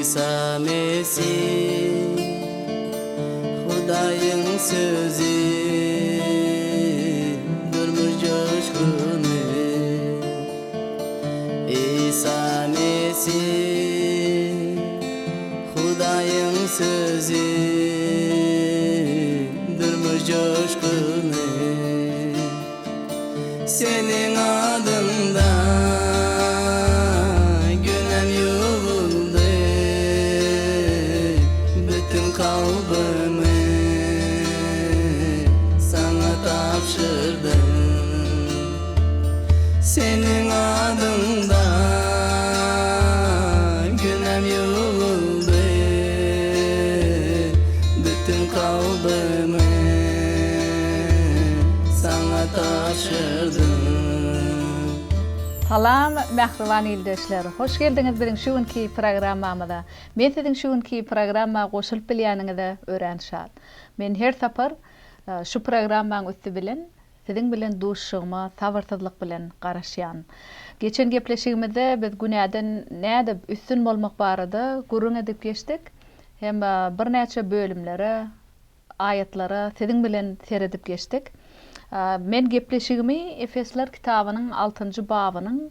İsa Mesih Hudayın sözü durmuş coşkunu İsa Mesih Hudayın sözü durmuş coşkunu Senin adında günem yuvuldu bütün kalbimi sana tapşırdım senin adında günem yuvuldu bütün kalbimi sana tapşırdım. Salam, mehriban ildeşler. Hoş geldiniz bizim şuunki programmamıza. Men sizin şuunki programma qoşulup bilýäniňizde öğrenşat. Men her sapar şu programmaň üstü bilen sizin bilen duşşygyma sabırsyzlyk bilen garaşýan. Geçen gepleşigimizde biz günäden näde üstün bolmak barada gurrun edip geçdik. Hem bir näçe bölümlere, ayetlara sizin bilen seredip geçdik. Men gepleşigimi Efesler kitabynyň 6-njy babynyň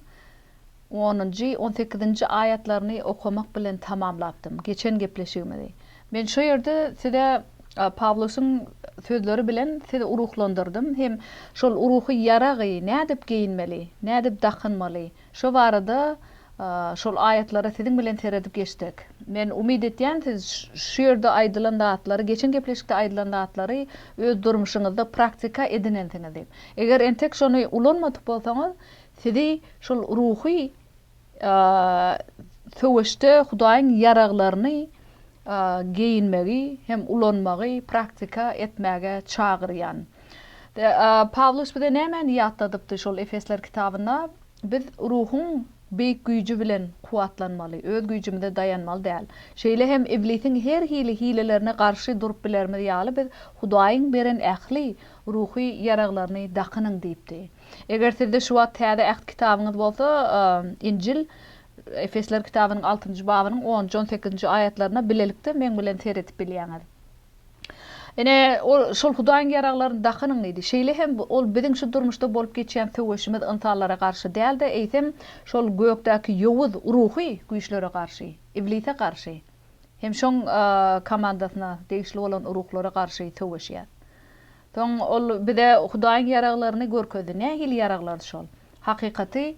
10-njy 18-nji ayatlaryny okumak bilen tamamlapdym. Geçen gepleşigimde. Men şu ýerde size Pawlusyň sözleri bilen sizi uruhlandyrdym. Hem şol uruhy ýaragy nädip giyinmeli, nädip dakynmaly. Şu barada şol ayatlara sizin bilen seredip geçdik. Men umid etýän siz şu ýerde aýdylan datlary, geçen gepleşikde aýdylan datlary öz durmuşyňyzda praktika edinelsiňiz diýip. Eger entek şonu ulanmadyk bolsaňyz, sizi şol ruhy söwüşde Hudaýyň ýaraglaryny giyinmegi hem ulanmagy praktika etmäge çagyrýan. Pawlus bize näme ýatladypdy şol Efesler kitabyna? Biz ruhun beýik güýji bilen kuwatlanmaly, öz güýjümizde dayanmaly däl. Şeýle hem iblisiň her hilelerine garşy durup bilermiz ýaly biz Hudaýyň beren ähli ruhy ýaraglaryny dakynyň diýipdi. Eger sizde şu wagt täze äht kitabyňyz bolsa, İncil Efesler kitabynyň 6-njy babynyň 10-18-nji ayatlaryna bilelikde men bilen seredip bilýäňiz. Ene şol Hudaýyň ýaraglaryny dakynyň diýdi. Şeýle hem ol biziň şu durmuşda bolup geçýän töweşimiz ynsalara garşy däl de eýsem şol gökdäki ýowuz ruhy güýçlere garşy, iblise garşy. Hem şoň komandasyna degişli bolan ruhlara garşy töweşýär. Soň ol bize Hudaýyň ýaraglaryny görkezdi. Nähili ýaraglar şol? Hakykaty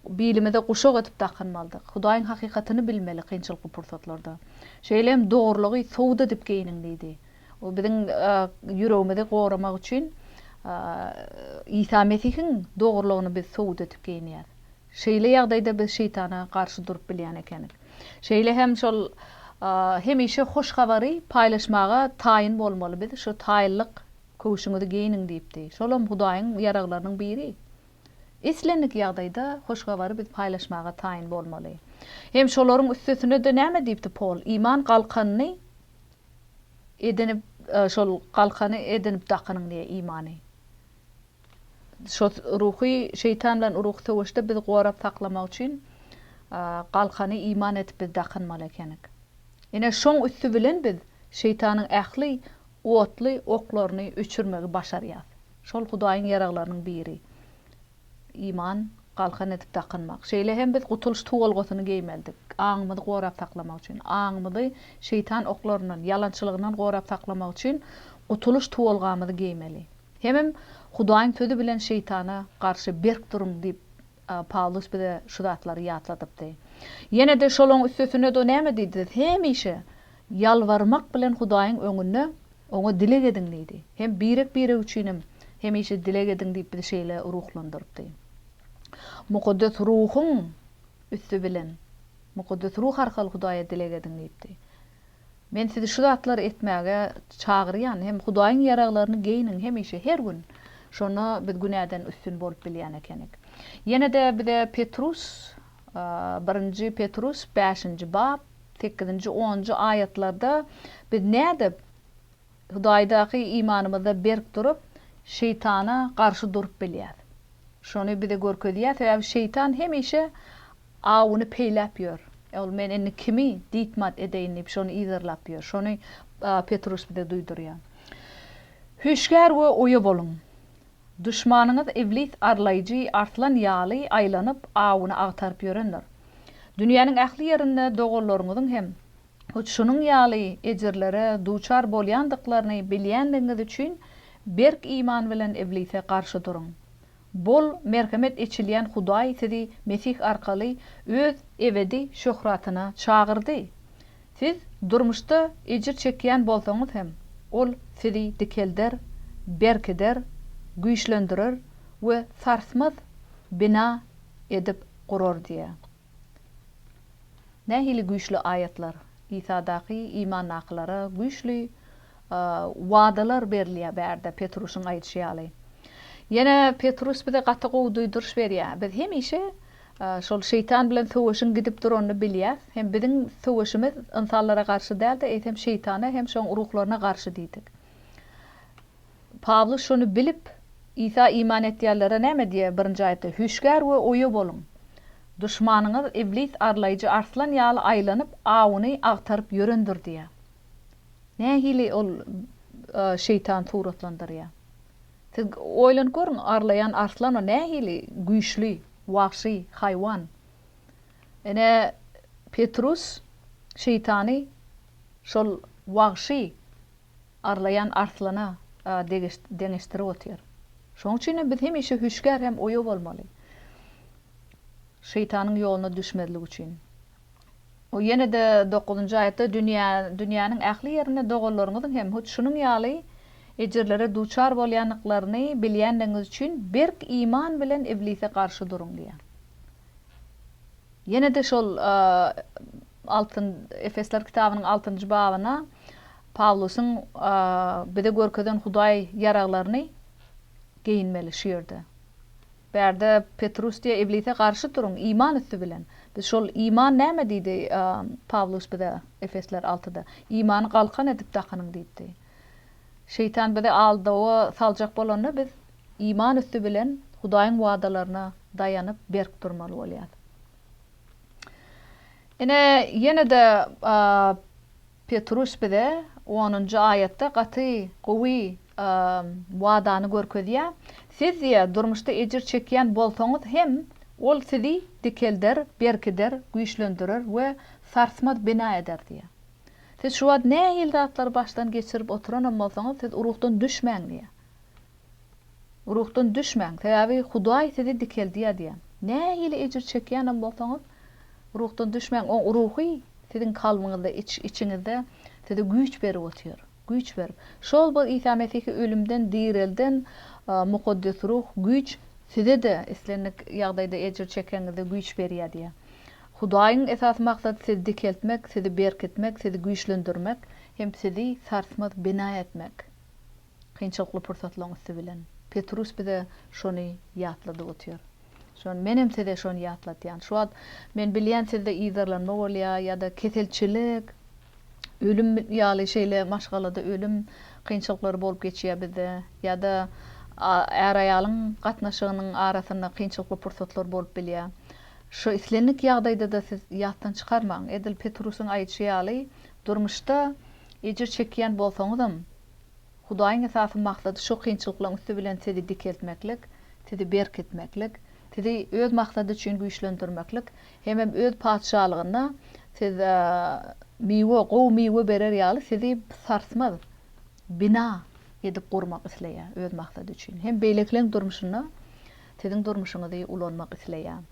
bilimide guşak etip dakynmalydyk. Hudaýyň hakykatyny bilmeli kynçylyk pursatlarda. Şeýle hem dogrulygy sowda dip geyniň diýdi. O biziň ýüregimizi goramak üçin İsa Mesihiň dogrulygyny biz sowda etip geýnýär. Şeýle ýagdaýda biz şeytana garşy durup bilýän ekenik. Şeýle hem şol hemişe hoş habary paýlaşmaga taýyn bolmaly biz. Şu taýynlyk köwüşüňizi geýniň diýipdi. Şolam Hudaýyň ýaraglarynyň biri. Islenlik ýagdaýda hoş habary biz paýlaşmaga taýyn bolmaly. Hem şolaryň üstesine de näme diýipdi Paul? İman galkanyny edinip şol galkany edinip dakynyň diýe imany. Şo ruhy şeytan bilen uruh töweşde biz gorap saklamak üçin galkany iman etip biz dakynmaly ekenik. Ene şoň üstü bilen biz şeytanyň ähli otly oklaryny öçürmegi başarýar. Şol Hudaýyň ýaraglarynyň biri. İman galkan etip dakynmak. Şeýle hem biz gutuluş tuwalgasyny geýmeldik. Aňymyzy gorap saklamak üçin, aňymyzy şeytan oklarynyň, yalançylygyndan gorap saklamak üçin gutuluş tuwalgamyzy geýmeli. Hem Hudaýyň sözü bilen şeytana garşy berk durun diýip Pawlus bize şu zatlary ýatladypdy. Ýene de şolaň üstesine de näme diýdi? Hemişe ýalwarmak bilen Hudaýyň öňünde oňa dilek ediň diýdi. Hem birek üçin hemişe dilek ediň diýip bir şeýle ruhlandyrypdy. Mukaddes ruhun üstü bilen, mukaddes ruh arkaly Hudaýa dilek ediň diýipdi. Men sizi şu zatlary etmäge çagyrýan, hem Hudaýyň ýaraglaryny geýniň hemişe her gün. Şonu biz günäden üstün bolup bilýän ekenik. Ýene de bize Petrus 1-nji Petrus 5-nji bab 8-nji 10-nji ayatlarda biz näde Hudaýdaky imanymyzda berk durup şeytana garşy durup bilýär. Şonu bize görkezýär, sebäbi şeytan hemişe awyny peýläp ýör. Ol men eni kimi ditmat edeyinip şonu izerlap yor. Şonu Petrus bir de duyduruyor. Hüşgär ve oyu bolun. Düşmanınız iblis arlayıcı artlan yağlı aylanıp ağını ağtarıp yörenler. Dünyanın ähli yerinde doğullarınızın hem şunun yağlı ecirlere duçar bolyandıklarını bilýändiňiz üçin berk iman bilen iblise karşı durun. Bol merhamet içilýän Hudaý sizi Mesih arkaly öz ebedi şöhratyna çağırdy. Siz durmuşda ejir çekýän bolsaňyz hem ol sizi dikelder, berkeder, güýçlendirer we sarsmaz bina edip gurar diýe. Nähili güýçli ayetler. İsa'daky iman aklara güýçli wadalar berilýär bärde Petrusyň aýtşýaly. Yine Petrus bize gaty gowduýduruş berýär. Biz hemişe şol şeytan bilen söwüşüň gidip duranyny bilýär. Hem biziň söwüşimiz insanlara garşy däl de hem şeytana hem şoň ruhlarına garşy diýdik. Pawlus şonu bilip İsa iman etýärlere näme diýär? Birinji aýatda hüşgär we oýu bolun. Düşmanıňyz iblis arlayıcı arslan ýaly aýlanyp awyny agtaryp ýörendir diýär. Nähili ol şeytan suratlandyrýar. Siz oýlan görün, arlayan arslan nähili güýçli, wahşy haýwan. Ene Petrus şeytany şol wahşy arlayan arslana deňeşdirip otýar. Şoň üçin biz hemişe hüşgär hem oýu bolmaly. Şeytanyň ýoluna düşmedlik üçin. O ýene de 9-njy aýatda dünýäniň ähli ýerine dogularyňyzyň hem şunun ýaly ejirlere duçar bolýanlyklaryny bilýändiňiz üçin berk iman bilen iblise karşı durun diýär. Ýene de şol Efesler kitabynyň 6-njy babyna Pawlusyň bize görkezden Hudaý ýaraglaryny geyinmeli şiýerde. Bärde Petrus diýe iblise karşı durun iman üstü bilen. Biz şol iman näme diýdi Pawlus bize Efesler 6-da? İmany galkan edip dakanyň diýdi. Şeytan bize aldawa saljak bolany biz iman üstü bilen Hudaýyň wadalaryna daýanyp berk durmaly bolýar. Ene de Petrus bize 10-njy aýatda gaty gowy wadany görkezýär. Siz diýe durmuşda ejir çekýän bolsaňyz hem ol sizi dikelder, berkider, güýçlendirer we sarsmaz bina eder diýär. Siz şu wagt nähili zatlar başdan geçirip oturan bolsaňyz siz uruhdan düşmäň diýär. Uruhdan düşmäň. Täbi Hudaý sizi dikeldiýär diýär. Nähili ejir çekýän bolsaňyz uruhdan düşmäň. O uruhy siziň kalbyňyzda içiňizde size güýç berip otýar. Güýç berip. Şol bu İsa Mesih'i ölümden dirilden mukaddes ruh güýç size de islenlik ýagdaýda ejir çekenizde güýç berýär diýär. Hudaýyň esas maksady sizi dikeltmek, sizi berkitmek, sizi güýçlendirmek, hem sizi sarsmaz bina etmek. Kynçylykly pursatlaryňyz bilen. Petrus bize şonu ýatlady otýar. Şon menem size şonu ýatlatýan. Şu wagt men bilýän sizde ýyzarlanma bolýar ýa-da keselçilik, ölüm ýaly şeýle maşgalada ölüm kynçylyklary bolup geçýär bizde ýa-da er aýalyň gatnaşygynyň arasynda kynçylykly pursatlar bolup bilýär. Şu islenlik ýagdaýda da siz ýatdan çykarmaň. Edil Petrusyň aýtşýaly durmuşda ejir çekýän bolsaňyzam Hudaýyň esasy maksady şu kynçylyklaryň üstü bilen sizi dikeltmeklik, sizi berkitmeklik, sizi öz maksady üçin güýçlendirmeklik, hem öz padşalygyna siz miwe berer ýaly sizi sarsmaz bina edip gurmak isleýär öz maksady üçin. Hem beýlekleň durmuşyna siziň durmuşyňyzy ulanmak isleýär.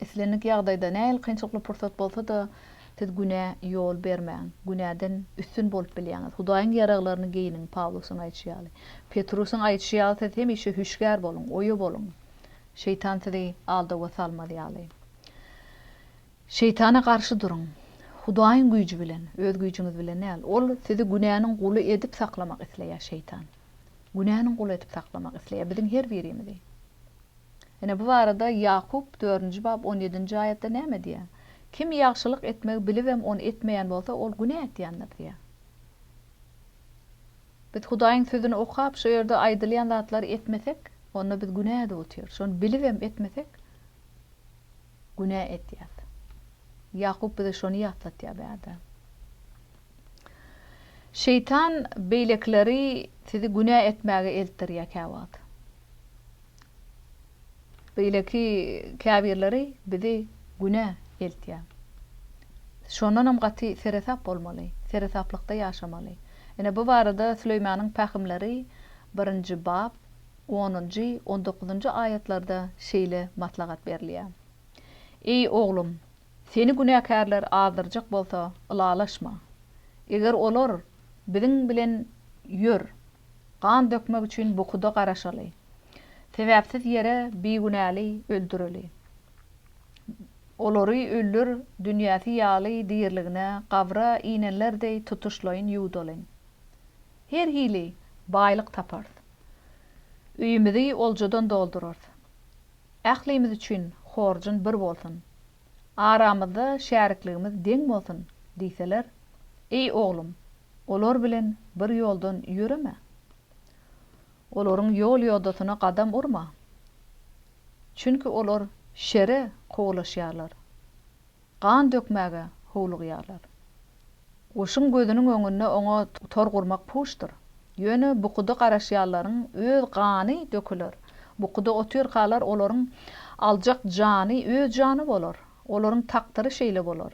Islenlik ýagdaýda näil kynçylykly pursat bolsa da siz güne ýol bermäň, günäden üstün bolup bilýäňiz. Hudaýyň ýaraglaryny geyinin Pawlusyň aýtşýaly. Petrusyň aýtşýaly siz hemişe hüşgär bolun, oýu bolun. Şeytan sizi aldawa salmaýaly. Şeytana karşı durun. Hudaýyň güýji bilen, öz güýjüňiz bilen näl? Ol sizi günäniň guly edip saklamak isleýär şeytan. Günäniň guly edip saklamak isleýär biziň her birimizi. Ene bu arada Yakup 4-nji bab 17-nji aýatda näme diýär? Kim ýagşylyk etmek bilip hem onu etmeýän bolsa ol günä etýändir diýär. Biz Hudaýyň sözüni okap şu ýerde aýdylýan zatlary etmesek, onu biz günä edip otýar. Şonu bilip hem etmesek günä etýär. Yakup bize şonu yatlatya bäde. Şeytan beylekleri sizi günah etmäge eltdirýär käwagt. Beyleki käbirleri bizi günah eltýär. Şondanam gaty seresap bolmaly, seresaplykda ýaşamaly. Ene bu barada Süleymanyň pähimleri 1-nji bab 10-njy 19-njy ayetlarda şeýle matlagat berilýär. Ey oglum, seni günäkärler azdyrjak bolsa ılalaşma. Eger olar biziň bilen ýör, gan dökmek üçin bukuda garaşaly. Sebäpsiz yere begunäli öldüreli. Olary öldür dünýäsi ýaly diýerligine gabra iğnelerdey tutuşlaýyn ýuwdalyn. Her hili baýlyk tapar. Üýümidi oljadan doldurar. Ählimiz üçin horjun bir bolsun. Aramyzda şärikligimiz deň bolsun diýseler, ey oglum, olar bilen bir ýoldan ýüreme. Olaryň ýol ýoldasyna gadam urma. Çünki olar şere gowlaşýarlar. Gan dökmäge howlugýarlar. Oşun gözüniň öňünde oňa tor gurmak puşdur. Ýöne bukuda garaşýarlaryň öz gany döküler. Bukuda otýar galar olaryň aljak jany öz jany bolar. Olaryň takdyry şeýle bolar.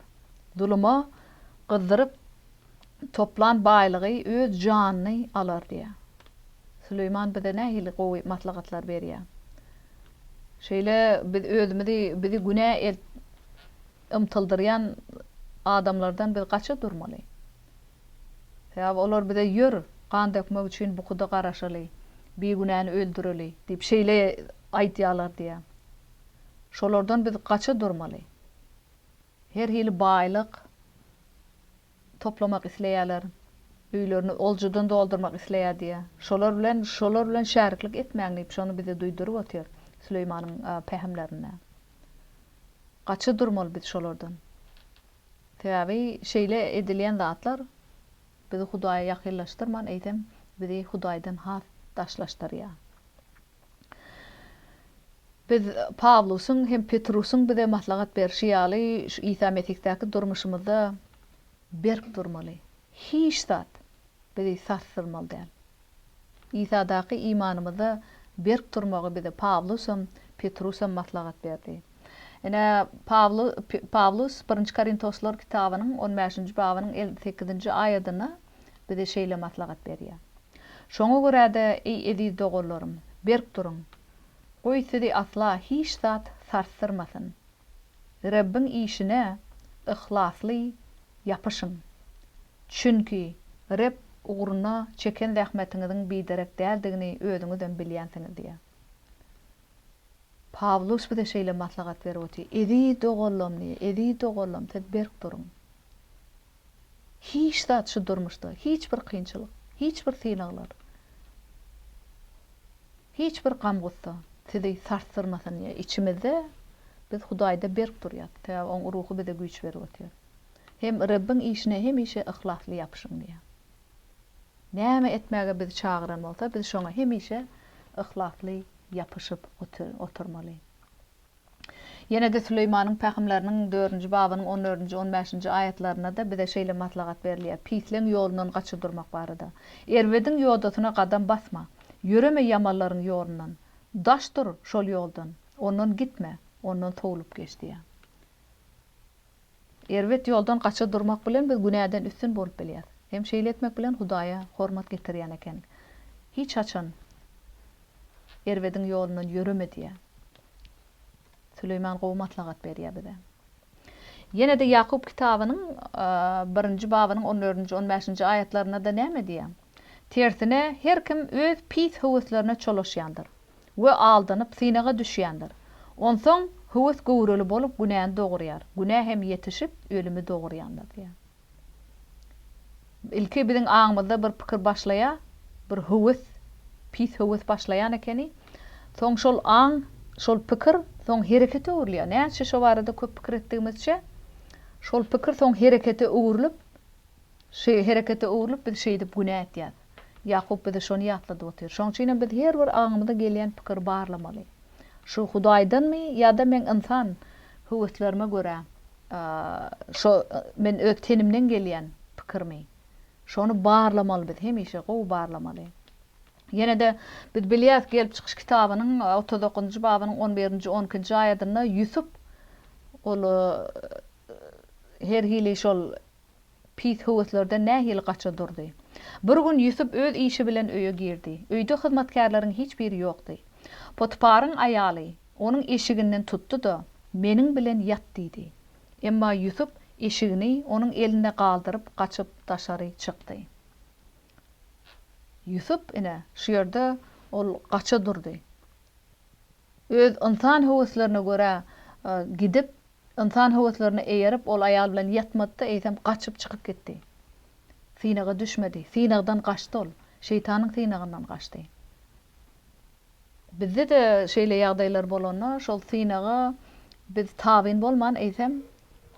Duluma gyzdyryp toplan baýlygy öz janyny alar diýär. Süleyman bize nähili gowy matlagatlar berýär. Şeýle biz özümizi bizi günä ymtyldyran adamlardan biz gaça durmaly. Sebäp olar bize ýör, gan dökmek üçin bukuda garaşaly, begünäni öldüreli diýip şeýle aýtýarlar diýär. Şolardan biz gaça durmaly. Her hili baýlyk toplamak isleýärler. Üýlerini oljudan doldurmak isleýär diýär. Şolar bilen şäriklik etmäň diýip şonu bize duýduryp otýar Süleymanyň pähimlerine. Gaça durmaly biz şolardan. Täbi şeýle edilýän zatlar bizi Hudaýa ýakynlaşdyrman, eýtem bizi Hudaýdan has daşlaşdyrýar. Biz Pawlusyň hem Petrusyň bize maslahat berişi ýaly Isa Mesihtäki durmuşymyzda berk durmaly. Hiç zat bizi sarsyrmaly däl. İsa'daky imanymyzda berk durmagy bize Pawlusym, Petrusym maslahat berdi. Ene Pawlus 1-nji Korintoslar kitabynyň 15-nji babynyň 58-nji aýatyna bize şeýle maslahat berýär. Şoňa görä-de ey edi dogurlarym, berk durun. Goý sizi asla hiç zat sarsyrmasyn. Rabbiň işine ihlasly ýapyşyň. Çünki Rab uğruna çeken zähmetiňiziň biderek däldigini özüňizden bilýänsiňiz diýär. Pawlus bize şeýle maslahat berip otdy. Edi dogurlam, berk durun. Hiç zat şu durmuşda, hiç bir kynçylyk, hiç bir synaglar, hiç bir gamgutsa sizi sarsyrmasyn diýär. İçimizde biz Hudaýda berk durýar. Oň ruhy bize güýç berip otýar. Hem Rabbiň işine hemişe ihlasly ýapyşyň diýär. Näme etmäge bizi çagyran bolsa, biz şoňa hemişe ihlasly ýapyşyp oturmaly. Ýene de Süleymanyň pähimleriniň 4-nji babynyň 14-nji 15-nji aýatlaryna da bize şeýle maslahat berilýär. Pisliň ýolundan gaça durmak barada. Erwediň ýoldasyna gadam basma. Ýüreme ýamanlaryň ýolundan. Daş dur şol ýoldan. Ondan gitme, ondan towlup geç diýär. Erwet ýoldan gaça durmak bilen biz günäden üstün bolup bilýär. Hem şeýle etmek bilen Hudaýa hormat getirýän eken. Hiç haçan erwediň ýolundan ýüreme diýär. Süleyman gowy maslahat berýär bize. Ýene de Yakup kitabynyň 1-nji babynyň 14-nji 15-nji aýatlaryna da näme diýär? Tersine her kim öz pis höwüslerine çolaşýandyr we aldanyp synaga düşýändir. Onsoň höwüs gowrulu bolup günäni dogurýar. Günä hem ýetişip ölümi dogurýandyr diýär. Ilki biziň aňymyzda bir pikir başlaýar, bir höwüs, pis höwüs başlaýan ekeni, soň şol aň, şol pikir soň herekete öwrülýär. Näçe şo barada köp pikir etdigimizçe, şol pikir soň herekete öwrülüp, biz şeýdip günä etýär. Yakup bize şonu ýatlady otýar. Şoň üçin biz her bir aňymyzda gelýän pikir barlamaly. Şu Hudaýdanmy ýa-da men insan höwüslerime görä Şo men öz tenimden gelýän pikirmi. Şonu barlamaly biz, hemişe gowy barlamaly. Yine de biz bilýäs gelip çykyş kitabynyň 39-njy babynyň 11-nji 12-nji aýatyna Yusuf ol her hili şol pis howaslardan nähili gaça durdy. Bir gün Yusuf öz işi bilen öýe girdi. Öýde hyzmatkarlaryň hiç biri ýokdy. Potparyň aýaly onuň eşiginden tutdy da meniň bilen ýat diýdi. Emma Yusuf eşigini onuň eline galdyryp gaçyp daşary çykdy. Yusuf ine şu ýerde ol gaça durdy. Öz insan howaslaryna görä gidip insan howaslaryna eýerip ol aýal bilen ýatmady, eýsem gaçyp çykyp gitdi. Synaga düşmedi. Synagdan gaçdy ol. Şeytanyň synagyndan gaçdy. Bizde de şeýle ýagdaýlar bolanda şol synaga biz tabyn bolman eýsem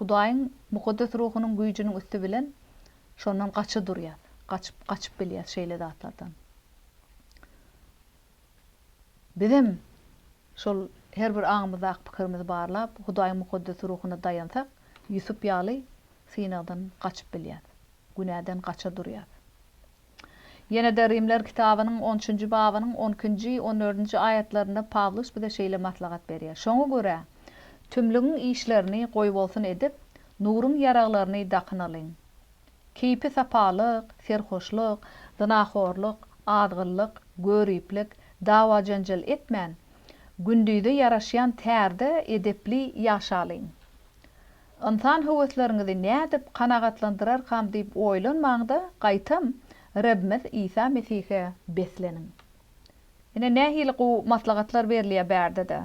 Hudaýyň mukaddes ruhunyň güýjüniň üstü bilen şondan gaça durýar. Gaçyp bilýär şeýle zatlardan. Bizim şol her bir aňymyzda pikirimiz barlap Hudaýyň mukaddes ruhuny daýansak, Yusuf ýaly synagdan gaçyp bilýär. Günäden gaça durýar. Yine de Rimler kitabynyň 13-nji babynyň 12-nji 14-nji aýatlaryna Pawlus bir de şeýle maslahat berýär. Şoňa görä tümlüğün işlerini goýup bolsun edip, nuruň ýaraglaryny dakynalyň. Keypi sapalyk, serhoşlyk, zynaxorlyk, adgyllyk, görüplik, dawa janjal etmän, gündüýde ýaraşýan tärde edepli ýaşalyň. Insan howaslaryňyzy nädip kanagatlandyrar ham diýip oýlanmaňda gaýtam Rabbimiz İsa Mesih'e besleniň. Ine nähili gowy maslahatlar berilýär bärde de.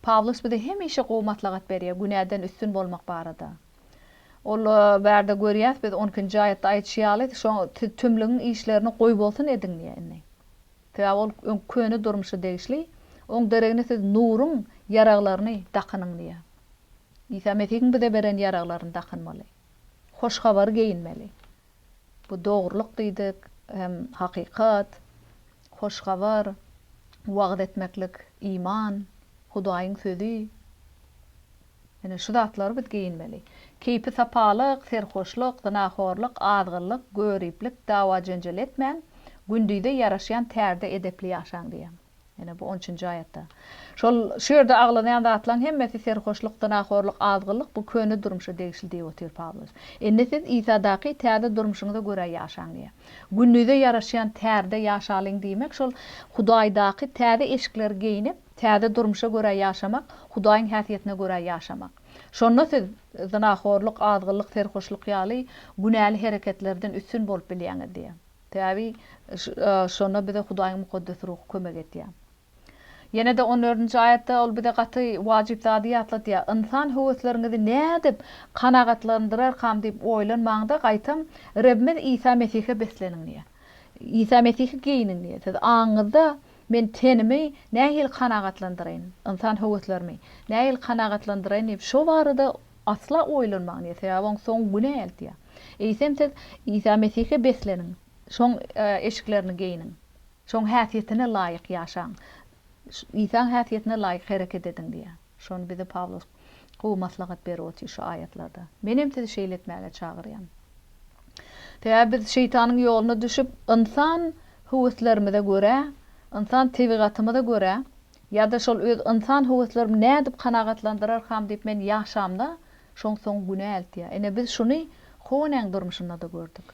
Pawlus bir de hemişe gowy maslahat berýär günäden üstün bolmak barada. Ol bärde görýäs biz 12-nji aýatda aýtýaly şo tümlüğün işlerini goýup bolsun ediň diýeni. Täwol köni durmuşy degişli, oň deregine siz nuruň ýaraglaryny dakynyň diýär. İsa Mesih'in bir de beren ýaraglaryny dakynmaly. Hoş habar geyinmeli. Bu doğruluk diýdik, hem hakikat, hoş habar, wagt etmeklik, iman, Hudaýyň sözi. Ene şu zatlary biz geyinmeli. Keypi sapalyk, serhoşlyk, zynaxorlyk, adgyllyk, görüplik, dawa janjal etmän, gündüýde ýaraşýan tärde edepli ýaşaň diýär. Ene bu 13-nji aýatda. Şu ýerde aglanýan zatlaryň hemmesi serhoşlyk, zynaxorlyk, adgyllyk bu köni durmuşy degişli diýip otyr Pawlus. Ende siz İsa'daky tärde durmuşyňyza görä ýaşaň diýär. Gündüýde ýaraşýan tärde ýaşalyň diýmek şol Hudaýdaky tärde eşikler geyinip tärde durmuşa görä ýaşamak, Hudaýyň häsiýetine görä ýaşamak. Şonda siz zynaxorlyk, adgyllyk, serhoşlyk ýaly günäli hereketlerden üstün bolup bilýäňiz diýär. Täbi şonda bize Hudaýyň mukaddes ruhy kömek etýär. Yine de 14-nji aýatda ol bir de gaty wajyp zady ýatlatýar. Insan howaslaryňyzy nädip kanagatlandyrar ham diýip oýlanmaňda gaýtam Rabbimiz İsa Mesih'e besleniň diýär. İsa Mesih'i geyiniň diýär. Siz aňyzda men tenimi nähil kanagatlandyryn, insan howaslarymy nähil kanagatlandyryn diýip şo barada asla oýlanmaň diýär. Täwon soň güne eltýär. Eýsem siz İsa Mesih'e besleniň. Şoň eşiklerini geyiniň. Şoň häsiýetine laýyk ýaşaň. İnsan häsiýetine laýyk hereket ediň diýär. Şonu bize Pawlus gowy maslahat berýär şu aýatlarda. Menim sizi şeýletmäge çagyrýan. Täze biz şeytanyň ýoluna düşüp insan howaslarymyza görä, insan tebigatymyza görä, ýa-da şol öz insan howaslarym nädip kanagatlandyrar ham diýip men ýaşamda şoň soň güne eltýär. Ene biz şuny howaняň durmuşynda da gördük.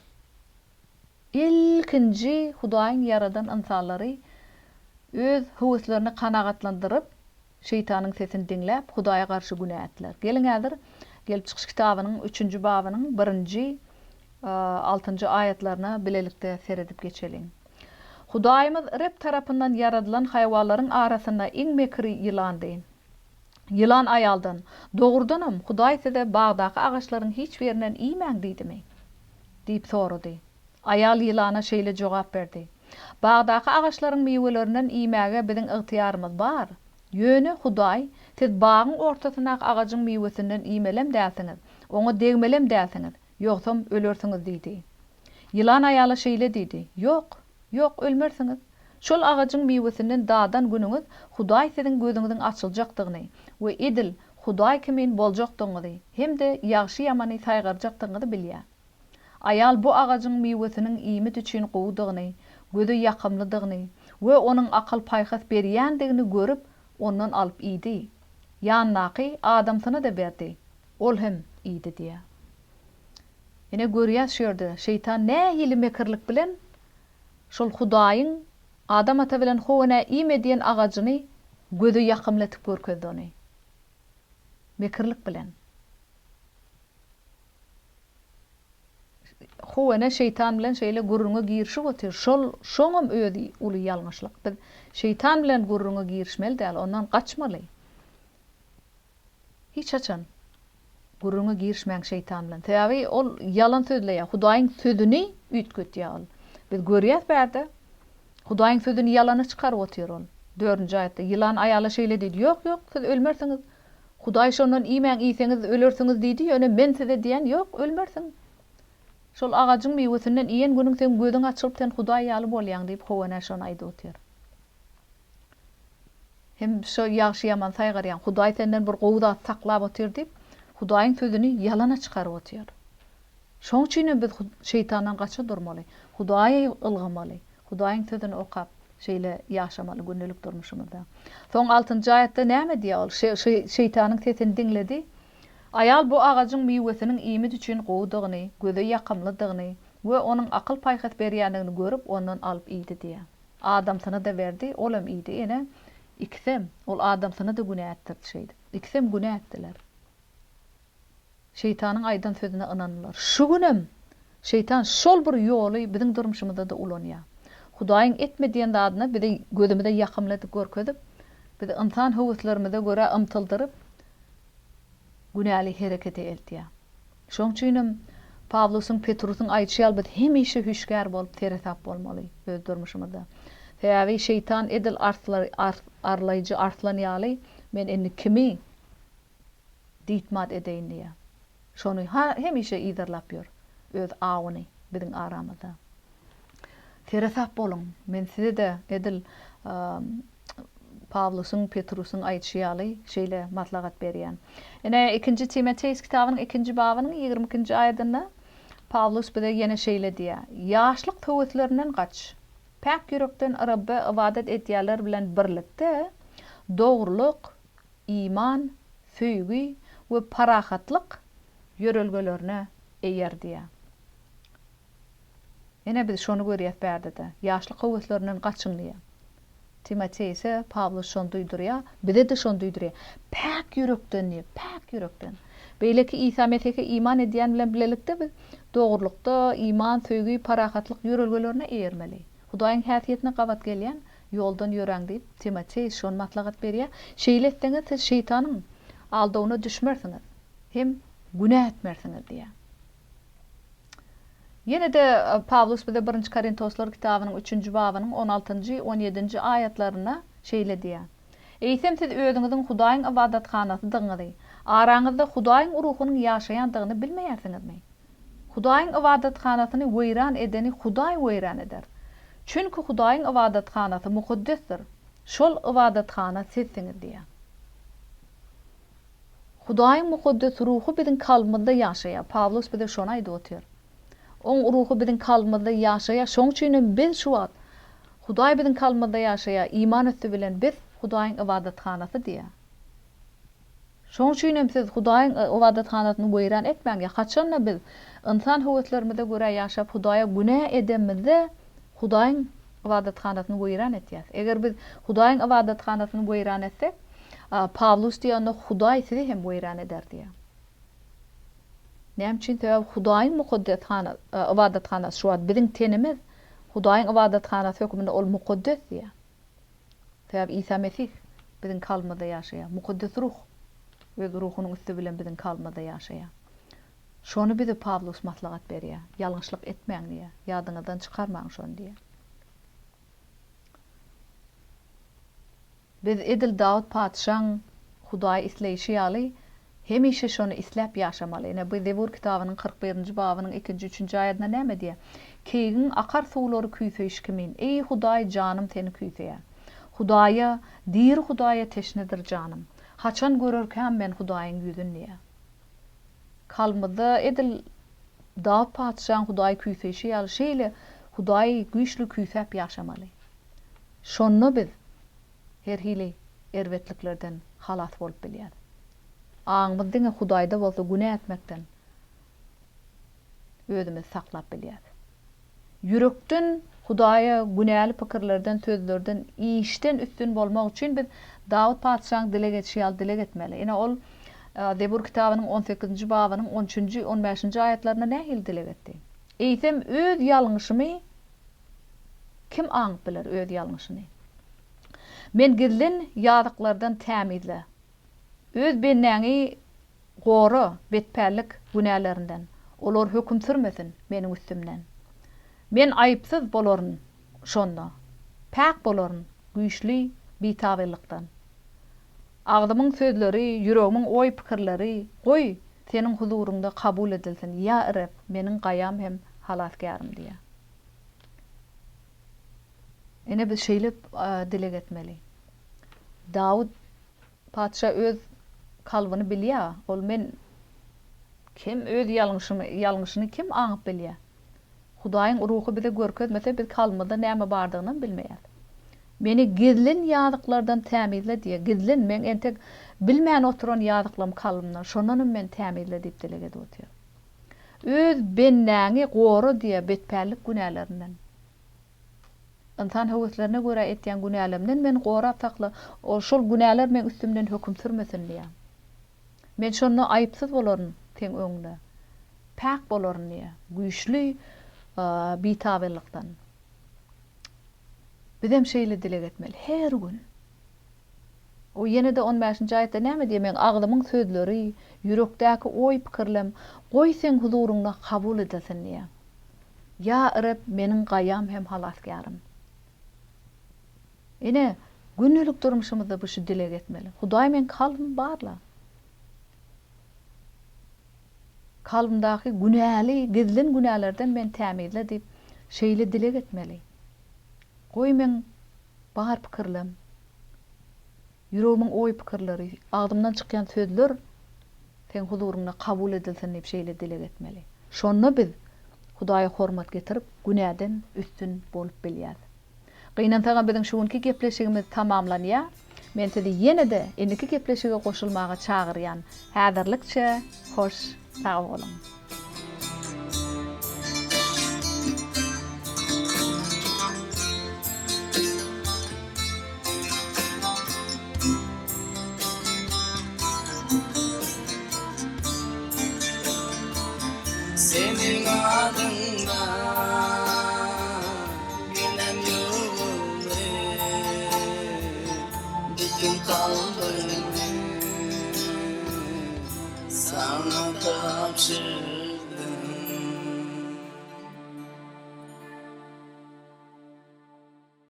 İlkinji Hudaýyň yaradan insanlary öz howuslaryny kanagatlandyryp, şeytanyň sesini dinläp, Hudaýa garşy güne etdiler. Gelin häzir gelip çykyş kitabynyň 3-nji babynyň 1-nji 6-njy aýatlaryna bilelikde seredip geçelim. Hudaýymyz Rab tarapyndan yaradylan haýwanlaryň arasynda iň mekri ýylandy. Ýylan aýaldan, "Dogrudanam, Hudaý size bagdaky agaçlaryň hiç birinden iýmäň diýdimi?" diýip sorady. Aýal ýylana şeýle jogap berdi. "Bagdaky agaçlaryň meýwelerinden iýmäge biziň ygtyýarymyz bar. Ýöne Hudaý, siz bagyň ortasyna agajyň meýwesinden iýmelem dälsiňiz, oňa degmelem dälsiňiz, ýoksam ölersiňiz" diýdi. Ýylan aýala şeýle diýdi. "Ýok, ýok ölmersiňiz. Şol agajyň meýwesinden dadan günüňiz Hudaý siziň gözüňiziň açyljakdygyny we edil Hudaý kimin boljakdygyny hemde ýagşy ýamany taýgarjakdygyny bilýär. Ayal bu agajyň miwetiniň iýmit üçin gowdugyny, gözi ýakymlydygyny we onuň akal paýhas berýändigini görüp ondan alyp ýydy. Ýannaky adamsyna da berdi. Ol hem ýydy diýär. Ene görýär şerde şeytan nähili mekirlik bilen şol Hudaýyň adam ata bilen howana iýmediýen agajyny gözi ýakymlatyp görkezdi. Mekirlik bilen. Howana şeytan bilen şeýle gurrunga girişip otyr. Şoňam özi uly ýalňyşlyk. Biz şeytan bilen gurrunga girişmeli däl, ondan gaçmaly. Hiç açan gurrunga girişmäň şeytan bilen. Täbi ol yalan sözleýär. Hudaýyň sözüni üýtgetýär. Biz görýäs bärde. Hudaýyň sözüni ýalana çykaryp otyr ol. 4-nji aýatda ýylan aýala şeýle dedi. Ýok, siz ölmersiňiz. Hudaý şondan iýmän iýseňiz ölersiňiz diýdi. Ýöne men size diýen ýok, ölmersiň. Şol agajyň miwesinden iýen günüň sen gözüň açylyp sen Hudaý ýaly bolýaň diýip howana şonu aýdy otyr. Hem şo ýagşy ýaman saýgarýan Hudaý senden bir gowda saklap otyr diýip Hudaýyň sözüni ýalana çykaryp otyr. Şoň üçin biz şeytandan gaça durmaly. Hudaýy ılgamaly. Hudaýyň sözüni okap şeýle ýaşamaly gündelik durmuşymyzda. Soň 6-njy aýatda näme diýär? Şeytanyň sesini dinledi. Ayal bu agajyň miwesiniň iýmit üçin gowdugyny, gözi ýakymlydygyny we onuň akal paýhas berýändigini görüp ondan alyp ýydy diýär. Adamsyna da berdi, olam ýydy. Ene ikisem ol adamsyna da günä etdirdi şeýdi. İkisem günä etdiler. Şeytanyň aýdan sözüne inandylar. Şu günem şeytan şol bir ýoly biziň durmuşymyzda da ulanýar. Hudaýyň etmediýän dadyna bizi gözümizde ýakymlatyp görkezip, bizi insan howslarymyza görä ymtyldyryp günäli hereket eltýär. Şoň üçin Pawlusyň Petrusyň aýtýaly biz hemişe hüşgär bolup teretap bolmaly öz durmuşymyzda. Täbi şeytan edil arlaýjy artlanýaly men endi kimi diýtmat edeýin diýär. Şonu hemişe ýydarlap ýör öz awyny biziň aramyzda. Teretap bolun. Men size de edil Pawlusyň Petrusyň aýtýaly şeýle matlagat berýän. Ene 2-nji Timoteus kitabynyň 2-nji babynyň 22-nji aýatynda Pawlus bize ýene şeýle diýär. Ýaşlyk töwetlerinden gaç. Pak yürekden Rabbe ibadet etýärler bilen birlikde dogruluk, iman, söýgü we parahatlyk ýörelgelerine eýer diýär. Ene biz şonu görýäs bärde. Ýaşlyk töwetlerinden gaçyň diýär. Timoteus'a Pawlus şonu duýdurýar, bize de şonu duýdurýar. Pak yürekden diýär, pak yürekden. Beýleki İsa Mesih'e iman edýän bilen bilelikde biz dogrulukda, iman, söýgü, parahatlyk ýörelgelerine eýermeli. Hudaýyň häsiýetine gabat gelýän ýoldan ýöreň diýip Timoteus şonu matlagat berýär. Şeýle etseňiz siz şeytanyň aldawyna düşmersiňiz. Hem günah etmersiňiz diýär. Ýene de Pawlus bize 1-nji Korintoslar kitabynyň 3-nji babynyň 16-njy 17-nji aýatlaryna şeýle diýär. Eýsem siz özüňiziň Hudaýyň ibadatxanasydyňyzy, araňyzda Hudaýyň ruhunyň ýaşaýandygyny bilmeýärsiňizmi? Hudaýyň ibadatxanasyny weýran edeni Hudaý weýran eder. Çünki Hudaýyň ibadatxanasy mukaddesdir. Şol ibadatxana sizsiňiz diýär. Hudaýyň mukaddes ruhu biziň kalbymyzda ýaşaýar. Pawlus bize şonu aýdy otyr. Oň ruhu biziň kalbymyzda ýaşaýar. Şoň üçin biz şu wagt Hudaý biziň kalbymyzda ýaşaýar. Iman etdi bilen biz Hudaýyň ibadatxanasy diýär. Şoň üçin siz Hudaýyň ibadatxanasyny weýran etmäňiz. Haçanla biz insan howatlarymy da görä ýaşap Hudaýa günä edemizde Hudaýyň ibadatxanasyny weýran etýär. Eger biz Hudaýyň ibadatxanasyny weýran etsek, Pawlus diýende Hudaý sizi hem weýran eder diýär. Näme üçin täze Hudaýyň mukaddes ibadatxanasy şu wagt biziň tenimiz Hudaýyň ibadatxanasy hökmünde ol mukaddes diýär. Täze İsa Mesih biziň kalbymyzda ýaşaýar. Mukaddes ruh öz ruhunyň üstü bilen biziň kalbymyzda ýaşaýar. Şonu bize Pawlus matlagat berýär. Ýalňyşlyk etmäň diýär. Ýadyňyzdan çykarmaň şonu diýär. Biz edil Dawud padşahyň Hudaý isleýişi ýaly hemişe şonu isläp ýaşamaly. Ene bu Zebur kitabynyň 41-nji babynyň 2-nji 3-nji aýatyna näme diýär? Keýiň akar suwlary küýseýişkimin. Ey Hudaý, janym seni küýseýär. Hudaýa, dir Hudaýa teşnedir janım. Haçan görürken men Hudaýyň ýüzüni. Kalmyda edil Dawud paçşaň Hudaý küýfeşi ýaly şeýle Hudaý güýçli küýfäp ýaşamaly. Şonno biz her hili erwetliklerden halas bolup bilýär. Aňymyz diňe Hudaýda bolsa günä etmekden özümizi saklap bilýär. Yürekden Hudaýa günäli pikirlerden, sözlerden, işten üstün bolmak üçin biz Dawud paçşaň dile geçişi ýaly dile getmeli. Ine ol Zebur kitabynyň 18-nji babynyň 13-nji 15-nji aýatlaryna nähili dile getdi. Eýsem öz ýalňyşymy kim aňyp biler öz ýalňyşyny? Men gizlin ýazyklardan tämizle. Öz benneňi gory, betpärlik günälerinden. Olar höküm sürmesin meniň üstümden. Men aýypsyz bolaryn şonda. Pak bolaryn güýçli bitawylykdan. Agdymyň sözleri, yüregimin oý pikirleri, goý seniň huzurunda kabul edilsin. Ya Rab, meniň gaýam hem halasgarym diýe. Ene biz şeýle dile getmeli. Dawud paçşa öz kalbyny bilýär. Ol men kim öz ýalňyşyny kim aňyp bilýär? Hudaýyň ruhy bize görkezmese biz kalmada näme bardygyny bilmeýär. Meni gizlin ýazyklardan tämizle diýe. Gizlin men entek bilmän oturan ýazyklarym kalbymda. Şondan men tämizle diýip dile getýär. Öz benneňi gory diýe betpärlik günälerinden. İnsan howslarına göre etýän günälerimden men gory sakla. O şol günäler men üstümden höküm sürmesin diýe. Men şonu aýypsyz bolaryn teň öňünde. Pak bolaryn diýe. Güýçli bitawylykdan. Bizem şeýle dile getmeli her gün. O ýene de 15-nji aýatda näme diýer? Men agdymyň sözleri, yürekdäki oý pikirlem goý sen huzurunda kabul edesin diýe. Ya Rab, meniň gaýam hem halasgarym. Ine günlük durmuşymyzda bu şu dile getmeli. Hudaý men kalbym barla. Kalbymdaky günäli, gizlin günälerden men tämizle diýip şeýle dile getmeli. Goý men bar pikirlem, yüregimin oý pikirleri, agdymdan çykýan sözler sen huzurunda kabul edilsin diýip şeýle dile getmeli. Şonno biz Hudaýa hormat getirip günäden üstün bolup bilýär. Gynantagan biziň şuňky gepleşigimiz tamamlanýar. Men sizi ýene de endiki gepleşige goşulmaga çagyrýan. Häzirlikçe hoş sag bolun. Senin adında günem yolunu bütün kalbimi sana tapşır.